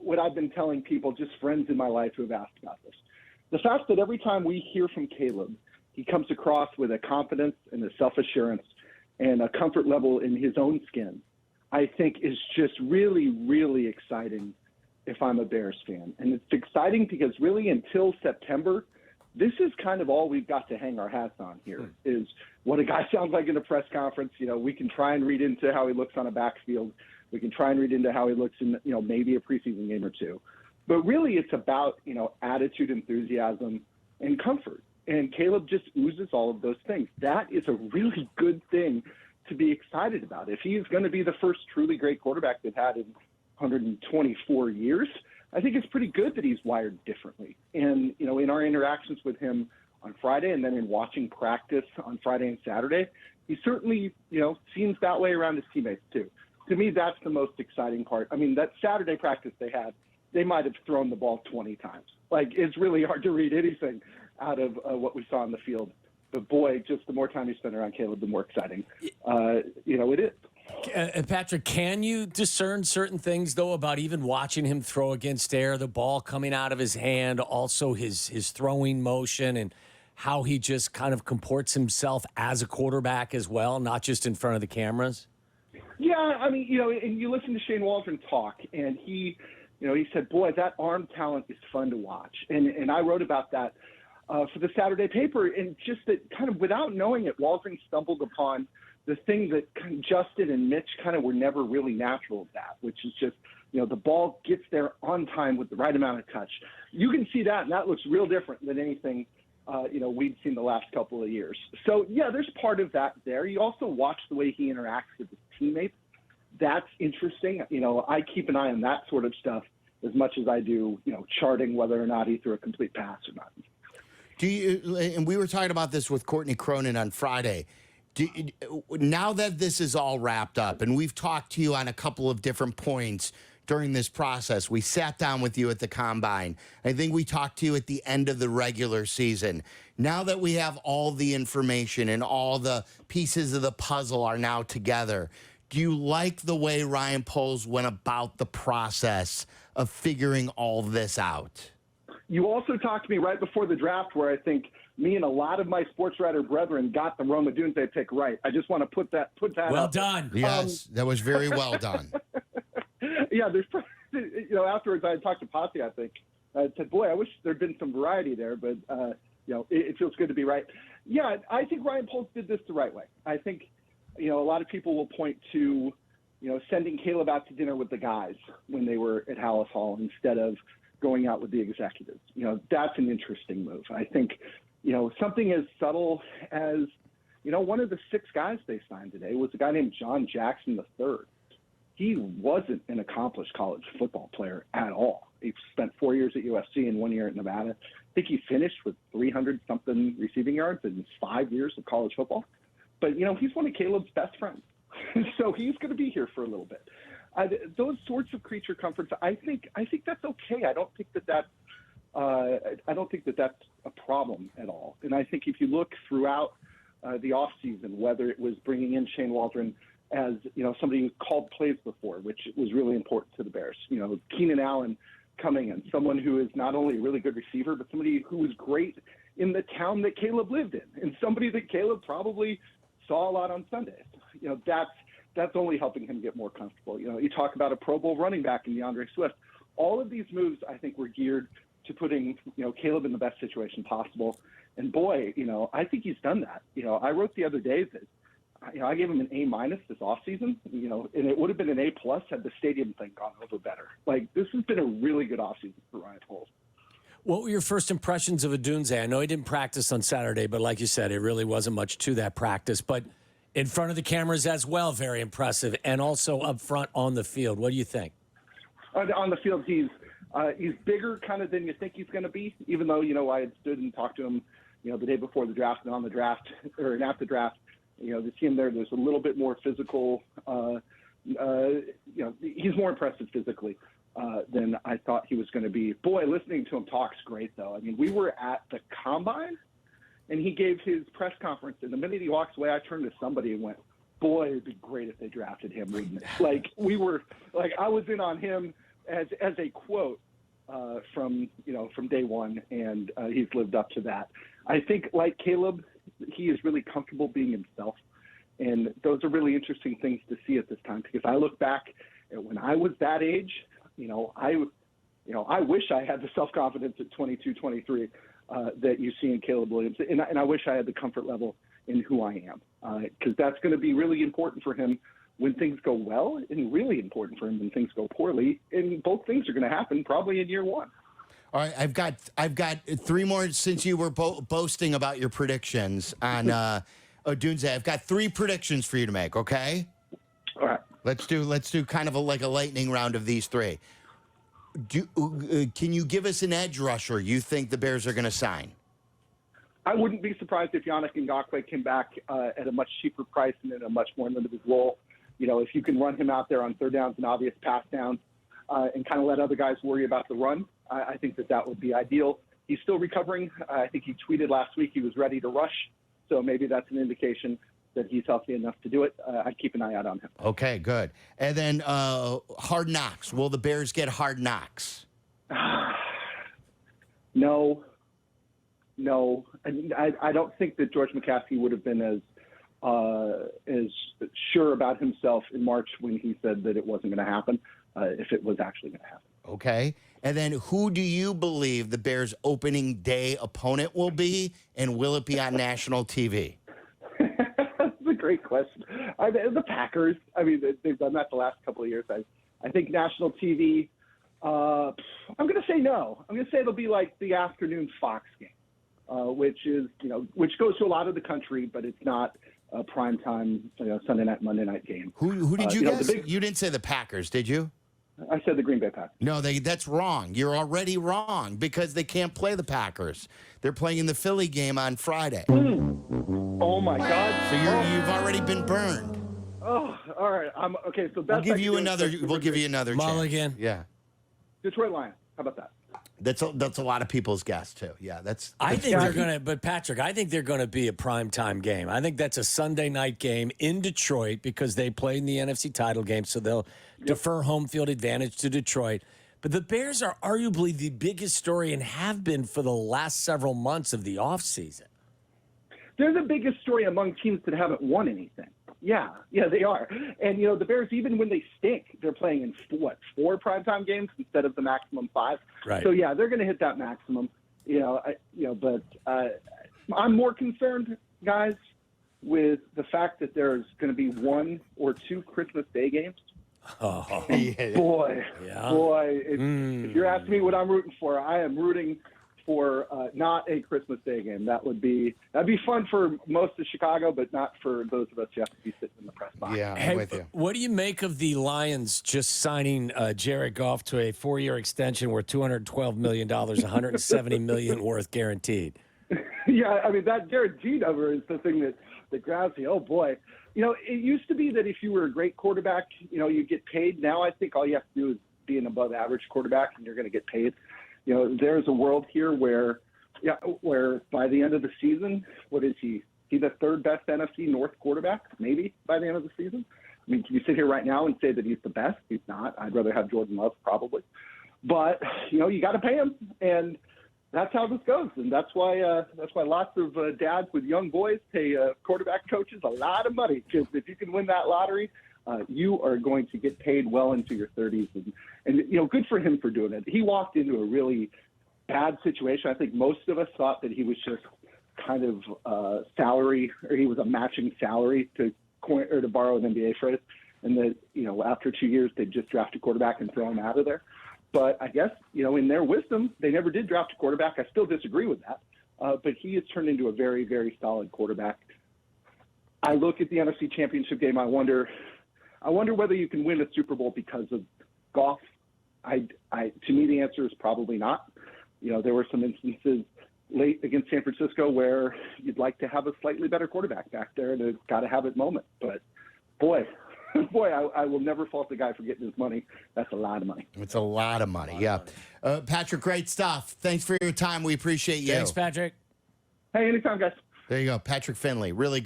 what I've been telling people, just friends in my life who have asked about this. The fact that every time we hear from Caleb, he comes across with a confidence and a self-assurance and a comfort level in his own skin, I think is just really, really exciting if I'm a Bears fan. And it's exciting because really until September, this is kind of all we've got to hang our hats on here is what a guy sounds like in a press conference. You know, we can try and read into how he looks on a backfield. We can try and read into how he looks in, you know, maybe a preseason game or two. But really it's about, you know, attitude, enthusiasm, and comfort. And Caleb just oozes all of those things. That is a really good thing to be excited about. If he's going to be the first truly great quarterback they've had in 124 years, I think it's pretty good that he's wired differently. And, you know, in our interactions with him on Friday and then in watching practice on Friday and Saturday, he certainly, you know, seems that way around his teammates too. To me, that's the most exciting part. I mean, that Saturday practice they had, they might have thrown the ball 20 times. Like, it's really hard to read anything out of what we saw on the field. But, boy, just the more time you spend around Caleb, the more exciting, you know, it is. And Patrick, can you discern certain things, though, about even watching him throw against air, the ball coming out of his hand, also his throwing motion and how he just kind of comports himself as a quarterback as well, not just in front of the cameras? Yeah, I mean, you know, and you listen to Shane Waldron talk, and he said, boy, that arm talent is fun to watch. And I wrote about that for the Saturday paper, and just that kind of without knowing it, Waldron stumbled upon the thing that kind of Justin and Mitch kind of were never really natural at that, which is just, you know, the ball gets there on time with the right amount of touch. You can see that, and that looks real different than anything, you know, we've seen the last couple of years. So, yeah, there's part of that there. You also watch the way he interacts with his teammates. That's interesting. You know, I keep an eye on that sort of stuff as much as I do, you know, charting whether or not he threw a complete pass or not. And we were talking about this with Courtney Cronin on Friday. Now that this is all wrapped up, and we've talked to you on a couple of different points during this process, we sat down with you at the Combine. I think we talked to you at the end of the regular season. Now that we have all the information and all the pieces of the puzzle are now together, do you like the way Ryan Poles went about the process of figuring all this out? You also talked to me right before the draft where I think me and a lot of my sports writer brethren got the Roma Dunze pick right. I just want to put that well up. Done. Yes, that was very well done. Yeah, there's, you know, afterwards I talked to Posse, I think. I said, boy, I wish there'd been some variety there, but, you know, it feels good to be right. Yeah, I think Ryan Poles did this the right way. I think, you know, a lot of people will point to, you know, sending Caleb out to dinner with the guys when they were at Hallis Hall instead of going out with the executives. You know, that's an interesting move. I think, you know, something as subtle as, you know, one of the 6 guys they signed today was a guy named John Jackson III. He wasn't an accomplished college football player at all. He spent 4 years at USC and 1 year at Nevada. I think he finished with 300-something receiving yards in 5 years of college football. But, you know, he's one of Caleb's best friends. So he's going to be here for a little bit. Those sorts of creature comforts, I think that's okay. I don't think that that's a problem at all. And I think if you look throughout the offseason, whether it was bringing in Shane Waldron as, you know, somebody who called plays before, which was really important to the Bears, you know, Keenan Allen coming in, someone who is not only a really good receiver, but somebody who was great in the town that Caleb lived in, and somebody that Caleb probably saw a lot on Sundays. You know, that's only helping him get more comfortable. You know, you talk about a Pro Bowl running back in DeAndre Swift. All of these moves, I think, were geared to putting, you know, Caleb in the best situation possible. And boy, you know, I think he's done that. You know, I wrote the other day that, you know, I gave him an A- this offseason, you know, and it would have been an A+ had the stadium thing gone over better. Like, this has been a really good offseason for Ryan Poles. What were your first impressions of Odunze? I know he didn't practice on Saturday, but like you said, it really wasn't much to that practice. But in front of the cameras as well, very impressive, and also up front on the field. What do you think? On the field, he's bigger kind of than you think he's going to be, even though, you know, I had stood and talked to him, you know, the day before the draft and on the draft, or at the draft. You know, to see him there's a little bit more physical, you know, he's more impressive physically than I thought he was going to be. Boy, listening to him talk's great, though. I mean, we were at the Combine, and he gave his press conference, and the minute he walks away, I turned to somebody and went, boy, it'd be great if they drafted him, wouldn't it? Like, we were, like, I was in on him as a quote from day one, and he's lived up to that. I think, like Caleb, he is really comfortable being himself, and those are really interesting things to see at this time. Because I look back at when I was that age, I wish I had the self-confidence at 22, 23 that you see in Caleb Williams, and I wish I had the comfort level in who I am, because that's going to be really important for him when things go well, and really important for him when things go poorly. And both things are going to happen probably in year one. All right, I've got three more since you were boasting about your predictions on Odunze. I've got three predictions for you to make. Okay. All right. Let's do kind of like a lightning round of these three. Can you give us an edge rusher you think the Bears are going to sign? I wouldn't be surprised if Yannick Ngakoue came back at a much cheaper price and in a much more limited role. If you can run him out there on third downs and obvious pass downs and kind of let other guys worry about the run, I think that would be ideal. He's still recovering. I think he tweeted last week he was ready to rush, so maybe that's an indication that he's healthy enough to do it. I'd keep an eye out on him. Okay, good. And then Hard Knocks. Will the Bears get Hard Knocks? No. I don't think that George McCaskey would have been as sure about himself in March when he said that it wasn't going to happen, if it was actually going to happen. Okay. And then who do you believe the Bears' opening day opponent will be, and will it be on national TV? That's a great question. The Packers, they've done that the last couple of years. I think national TV, I'm going to say no. I'm going to say it'll be like the afternoon Fox game, which goes to a lot of the country, but it's not a primetime Sunday night, Monday night game. Who did you guess? You didn't say the Packers, did you? I said the Green Bay Packers. No, that's wrong. You're already wrong because they can't play the Packers. They're playing in the Philly game on Friday. Oh, my God. So you've already been burned. Oh, all right. Okay, so we'll give you another chance. Mulligan. Yeah. Detroit Lions. How about that? That's a lot of people's guess too. Yeah, I think they're going to, but Patrick, I think they're going to be a primetime game. I think that's a Sunday night game in Detroit because they played in the NFC title game, so they'll defer home field advantage to Detroit. But the Bears are arguably the biggest story and have been for the last several months of the offseason. They're the biggest story among teams that haven't won anything. Yeah, they are. And, the Bears, even when they stink, they're playing in, four primetime games instead of the maximum 5. Right. So, yeah, they're going to hit that maximum, but I'm more concerned, guys, with the fact that there's going to be 1 or 2 Christmas Day games. Oh, boy, if you're asking me what I'm rooting for, I am rooting for not a Christmas Day game. That'd be fun for most of Chicago, but not for those of us who have to be sitting in the press box. Yeah, I'm with you. What do you make of the Lions just signing Jared Goff to a 4-year extension worth $212 million, $170 million worth guaranteed? Yeah, that guaranteed number is the thing that grabs me. Oh boy, it used to be that if you were a great quarterback, you get paid. Now I think all you have to do is be an above average quarterback, and you're going to get paid. There's a world here where by the end of the season, what is he? He's the third best NFC North quarterback, maybe by the end of the season. Can you sit here right now and say that he's the best? He's not. I'd rather have Jordan Love probably, but you got to pay him, and that's how this goes. And that's why lots of dads with young boys pay quarterback coaches a lot of money, because if you can win that lottery, you are going to get paid well into your 30s. And good for him for doing it. He walked into a really bad situation. I think most of us thought that he was just kind of salary, or he was a matching salary to borrow an NBA phrase. And that, after 2 years, they'd just draft a quarterback and throw him out of there. But I guess, in their wisdom, they never did draft a quarterback. I still disagree with that. But he has turned into a very, very solid quarterback. I look at the NFC Championship game. I wonder whether you can win a Super Bowl because of Goff. To me, the answer is probably not. There were some instances late against San Francisco where you'd like to have a slightly better quarterback back there and a got-to-have-it moment. But, boy, I will never fault the guy for getting his money. That's a lot of money. It's a lot of money, yeah. Patrick, great stuff. Thanks for your time. We appreciate you. Thanks, Patrick. Hey, anytime, guys. There you go. Patrick Finley, really good.